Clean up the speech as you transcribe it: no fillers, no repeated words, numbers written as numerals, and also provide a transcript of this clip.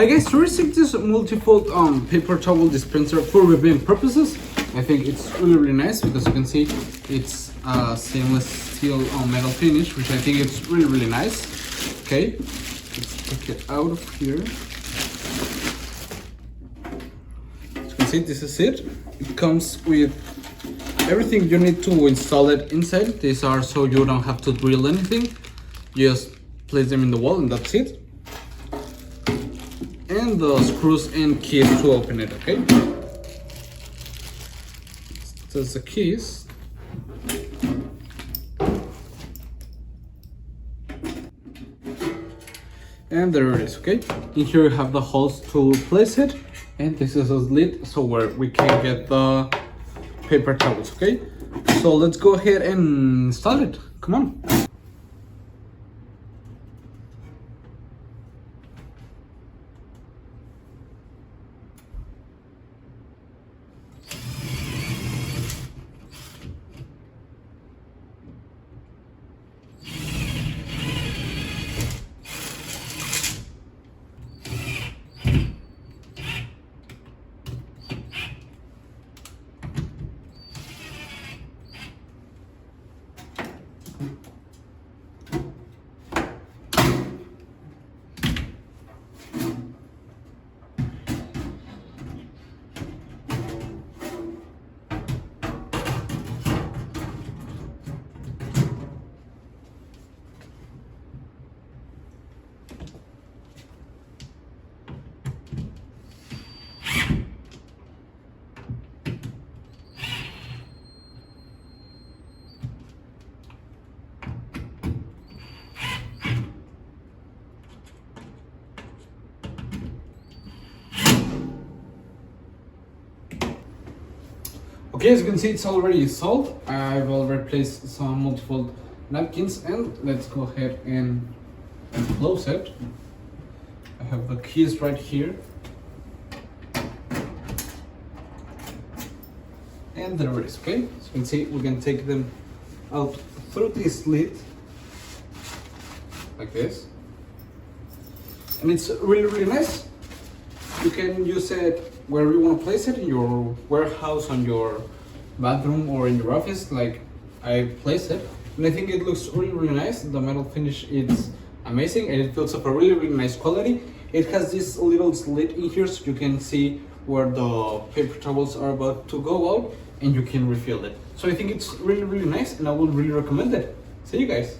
Hi guys, to receive this multifold paper towel dispenser for reviewing purposes, I think it's really nice because you can see it's stainless steel metal finish, which I think it's really nice. Okay, let's take it out of here. As you can see, this is it. It comes with everything you need to install it inside. These are so you don't have to drill anything. Just place them in the wall and that's it. And the screws and keys to open it, okay? There's the keys. And there it is, okay? In here you have the holes to place it. And this is a lid so where we can get the paper towels, okay? So let's go ahead and install it. Come on. Okay, as you can see, it's already installed. I've already placed some multifold napkins, and let's go ahead and close it. I have the keys right here. And there it is, okay? As you can see, we can take them out through this lid, like this. And it's really nice. You can use it wherever you want to place it, in your warehouse, on your bathroom, or in your office, like I place it. And I think it looks really nice. The metal finish is amazing and it feels of a really nice quality. It has this little slit in here so you can see where the paper towels are about to go out and you can refill it. So I think it's really nice and I would really recommend it. See you guys.